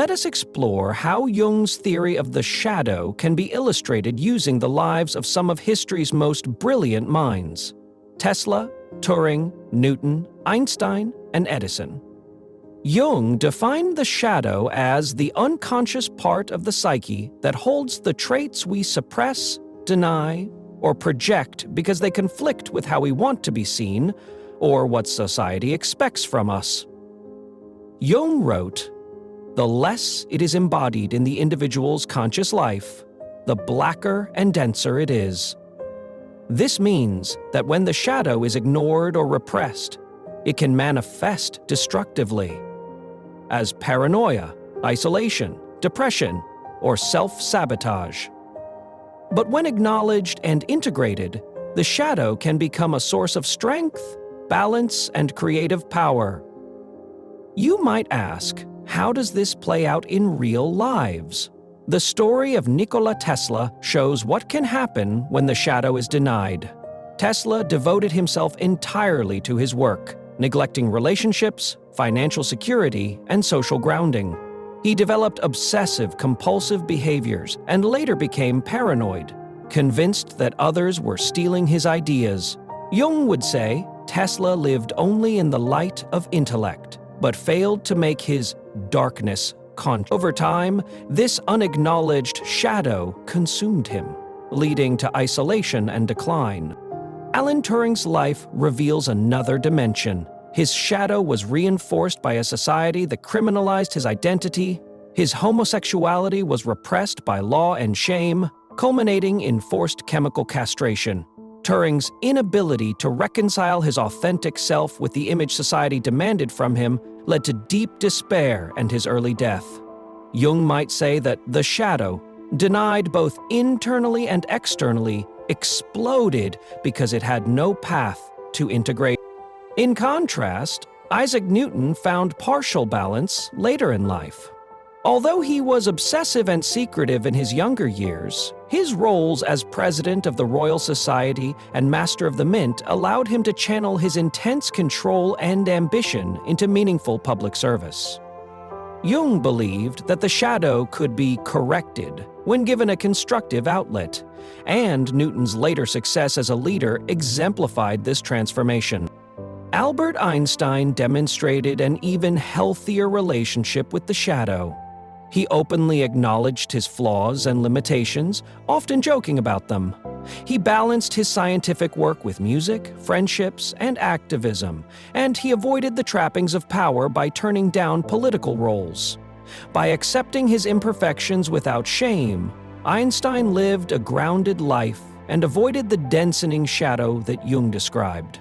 Let us explore how Jung's theory of the shadow can be illustrated using the lives of some of history's most brilliant minds: Tesla, Turing, Newton, Einstein, and Edison. Jung defined the shadow as the unconscious part of the psyche that holds the traits we suppress, deny, or project because they conflict with how we want to be seen or what society expects from us. Jung wrote, "The less it is embodied in the individual's conscious life, the blacker and denser it is." This means that when the shadow is ignored or repressed, it can manifest destructively as paranoia, isolation, depression, or self-sabotage. But when acknowledged and integrated, the shadow can become a source of strength, balance, and creative power. You might ask, how does this play out in real lives? The story of Nikola Tesla shows what can happen when the shadow is denied. Tesla devoted himself entirely to his work, neglecting relationships, financial security, and social grounding. He developed obsessive-compulsive behaviors and later became paranoid, convinced that others were stealing his ideas. Jung would say Tesla lived only in the light of intellect, but failed to make his darkness conscious. Over time, this unacknowledged shadow consumed him, leading to isolation and decline. Alan Turing's life reveals another dimension. His shadow was reinforced by a society that criminalized his identity. His homosexuality was repressed by law and shame, culminating in forced chemical castration. Turing's inability to reconcile his authentic self with the image society demanded from him led to deep despair and his early death. Jung might say that the shadow, denied both internally and externally, exploded because it had no path to integrate. In contrast, Isaac Newton found partial balance later in life. Although he was obsessive and secretive in his younger years, his roles as president of the Royal Society and master of the Mint allowed him to channel his intense control and ambition into meaningful public service. Jung believed that the shadow could be corrected when given a constructive outlet, and Newton's later success as a leader exemplified this transformation. Albert Einstein demonstrated an even healthier relationship with the shadow. He openly acknowledged his flaws and limitations, often joking about them. He balanced his scientific work with music, friendships, and activism, and he avoided the trappings of power by turning down political roles. By accepting his imperfections without shame, Einstein lived a grounded life and avoided the densening shadow that Jung described.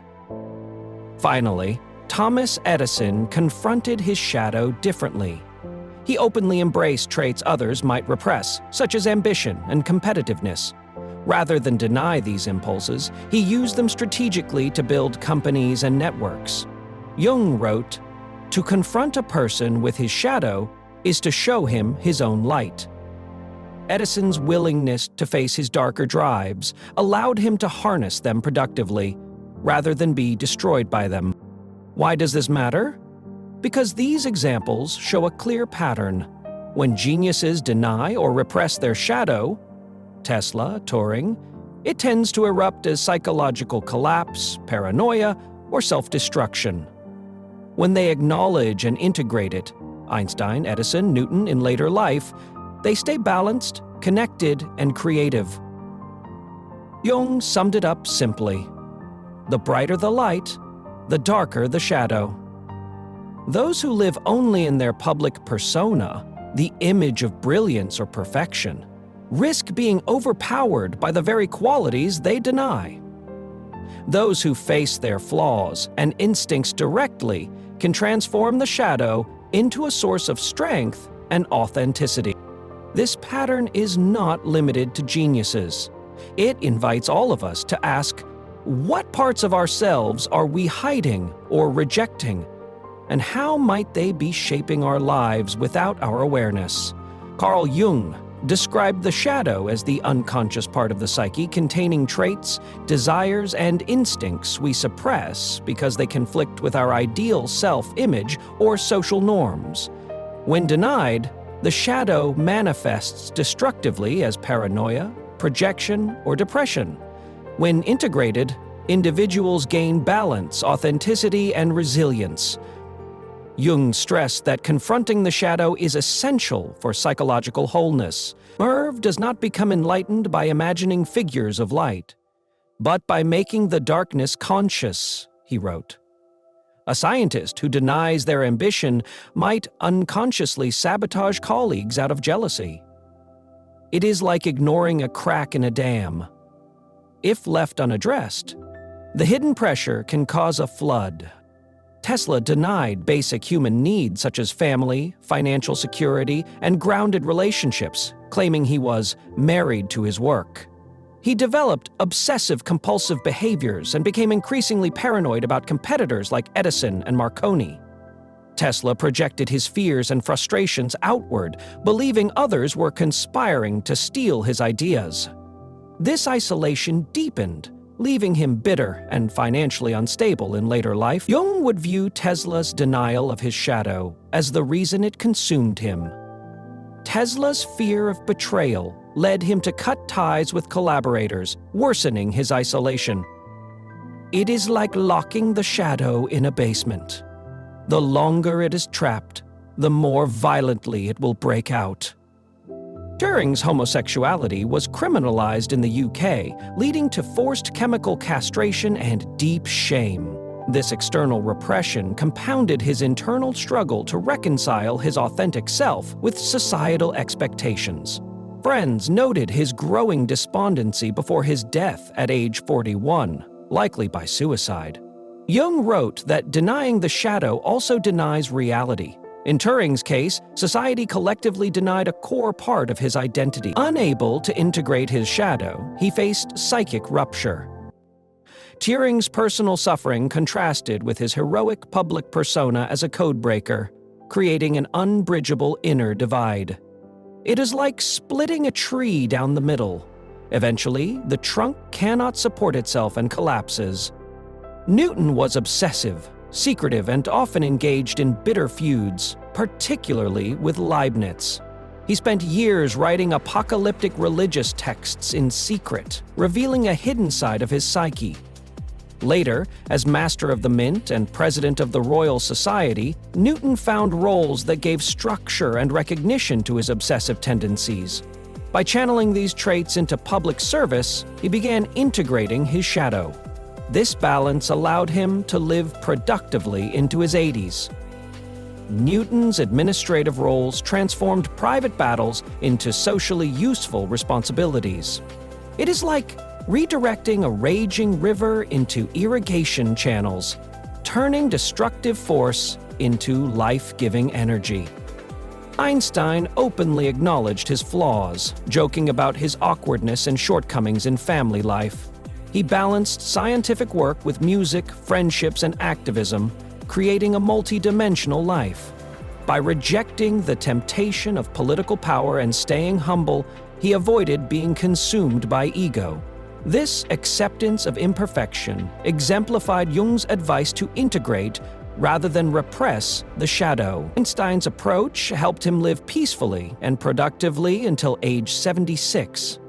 Finally, Thomas Edison confronted his shadow differently. He openly embraced traits others might repress, such as ambition and competitiveness. Rather than deny these impulses, he used them strategically to build companies and networks. Jung wrote, "To confront a person with his shadow is to show him his own light." Edison's willingness to face his darker drives allowed him to harness them productively, rather than be destroyed by them. Why does this matter? Because these examples show a clear pattern. When geniuses deny or repress their shadow, Tesla, Turing, it tends to erupt as psychological collapse, paranoia, or self-destruction. When they acknowledge and integrate it, Einstein, Edison, Newton in later life, they stay balanced, connected, and creative. Jung summed it up simply: the brighter the light, the darker the shadow. Those who live only in their public persona, the image of brilliance or perfection, risk being overpowered by the very qualities they deny. Those who face their flaws and instincts directly can transform the shadow into a source of strength and authenticity. This pattern is not limited to geniuses. It invites all of us to ask, what parts of ourselves are we hiding or rejecting? And how might they be shaping our lives without our awareness? Carl Jung described the shadow as the unconscious part of the psyche containing traits, desires, and instincts we suppress because they conflict with our ideal self-image or social norms. When denied, The shadow manifests destructively as paranoia, projection, or depression. When integrated, individuals gain balance, authenticity, and resilience. Jung stressed that confronting the shadow is essential for psychological wholeness. Merv does not become enlightened by imagining figures of light, but by making the darkness conscious, he wrote. A scientist who denies their ambition might unconsciously sabotage colleagues out of jealousy. It is like ignoring a crack in a dam. If left unaddressed, the hidden pressure can cause a flood. Tesla denied basic human needs such as family, financial security, and grounded relationships, claiming he was married to his work. He developed obsessive-compulsive behaviors and became increasingly paranoid about competitors like Edison and Marconi. Tesla projected his fears and frustrations outward, believing others were conspiring to steal his ideas. This isolation deepened, leaving him bitter and financially unstable in later life. Jung would view Tesla's denial of his shadow as the reason it consumed him. Tesla's fear of betrayal led him to cut ties with collaborators, worsening his isolation. It is like locking the shadow in a basement. The longer it is trapped, the more violently it will break out. Turing's homosexuality was criminalized in the UK, leading to forced chemical castration and deep shame. This external repression compounded his internal struggle to reconcile his authentic self with societal expectations. Friends noted his growing despondency before his death at age 41, likely by suicide. Jung wrote that denying the shadow also denies reality. In Turing's case, society collectively denied a core part of his identity. Unable to integrate his shadow, he faced psychic rupture. Turing's personal suffering contrasted with his heroic public persona as a codebreaker, creating an unbridgeable inner divide. It is like splitting a tree down the middle. Eventually, the trunk cannot support itself and collapses. Newton was obsessive, secretive, and often engaged in bitter feuds, particularly with Leibniz. He spent years writing apocalyptic religious texts in secret, revealing a hidden side of his psyche. Later, as Master of the Mint and President of the Royal Society, Newton found roles that gave structure and recognition to his obsessive tendencies. By channeling these traits into public service, he began integrating his shadow. This balance allowed him to live productively into his 80s. Newton's administrative roles transformed private battles into socially useful responsibilities. It is like redirecting a raging river into irrigation channels, turning destructive force into life-giving energy. Einstein openly acknowledged his flaws, joking about his awkwardness and shortcomings in family life. He balanced scientific work with music, friendships, and activism, creating a multi-dimensional life. By rejecting the temptation of political power and staying humble, he avoided being consumed by ego. This acceptance of imperfection exemplified Jung's advice to integrate rather than repress the shadow. Einstein's approach helped him live peacefully and productively until age 76.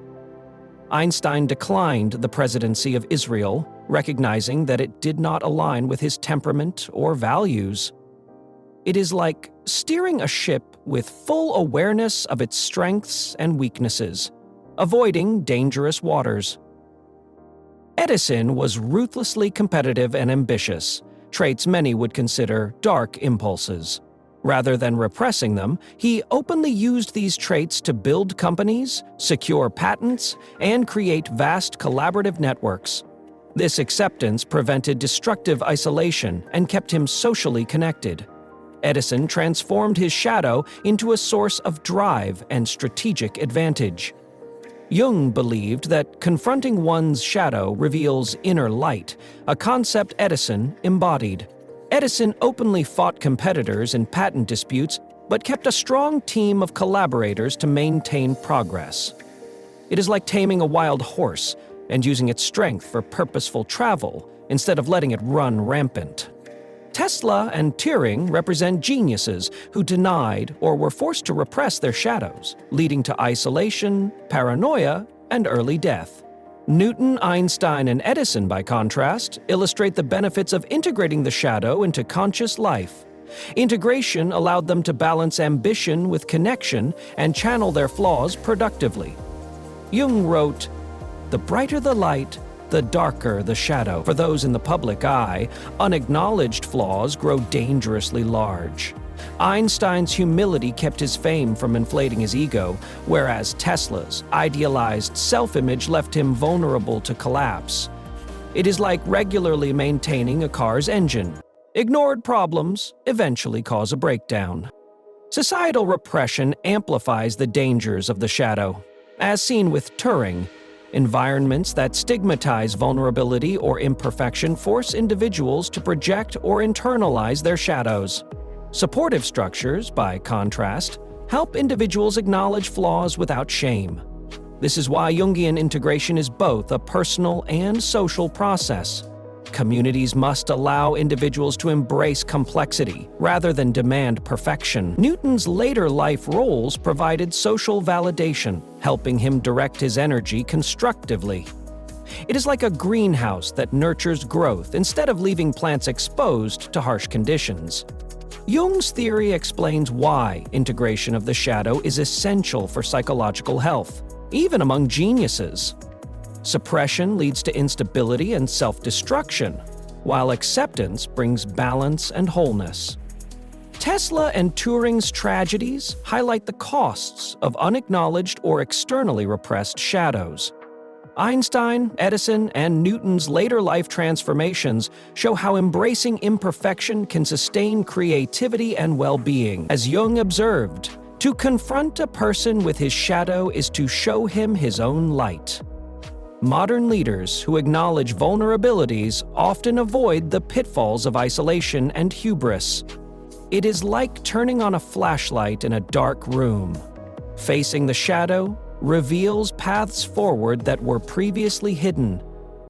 Einstein declined the presidency of Israel, recognizing that it did not align with his temperament or values. It is like steering a ship with full awareness of its strengths and weaknesses, avoiding dangerous waters. Edison was ruthlessly competitive and ambitious, traits many would consider dark impulses. Rather than repressing them, he openly used these traits to build companies, secure patents, and create vast collaborative networks. This acceptance prevented destructive isolation and kept him socially connected. Edison transformed his shadow into a source of drive and strategic advantage. Jung believed that confronting one's shadow reveals inner light, a concept Edison embodied. Edison openly fought competitors in patent disputes, but kept a strong team of collaborators to maintain progress. It is like taming a wild horse and using its strength for purposeful travel instead of letting it run rampant. Tesla and Turing represent geniuses who denied or were forced to repress their shadows, leading to isolation, paranoia, and early death. Newton, Einstein, and Edison, by contrast, illustrate the benefits of integrating the shadow into conscious life. Integration allowed them to balance ambition with connection and channel their flaws productively. Jung wrote, "The brighter the light, the darker the shadow. For those in the public eye, unacknowledged flaws grow dangerously large." Einstein's humility kept his fame from inflating his ego, whereas Tesla's idealized self-image left him vulnerable to collapse. It is like regularly maintaining a car's engine. Ignored problems eventually cause a breakdown. Societal repression amplifies the dangers of the shadow. As seen with Turing, environments that stigmatize vulnerability or imperfection force individuals to project or internalize their shadows. Supportive structures, by contrast, help individuals acknowledge flaws without shame. This is why Jungian integration is both a personal and social process. Communities must allow individuals to embrace complexity rather than demand perfection. Newton's later life roles provided social validation, helping him direct his energy constructively. It is like a greenhouse that nurtures growth instead of leaving plants exposed to harsh conditions. Jung's theory explains why integration of the shadow is essential for psychological health, even among geniuses. Suppression leads to instability and self-destruction, while acceptance brings balance and wholeness. Tesla and Turing's tragedies highlight the costs of unacknowledged or externally repressed shadows. Einstein, Edison, and Newton's later life transformations show how embracing imperfection can sustain creativity and well-being. As Jung observed, to confront a person with his shadow is to show him his own light. Modern leaders who acknowledge vulnerabilities often avoid the pitfalls of isolation and hubris. It is like turning on a flashlight in a dark room. Facing the shadow reveals paths forward that were previously hidden,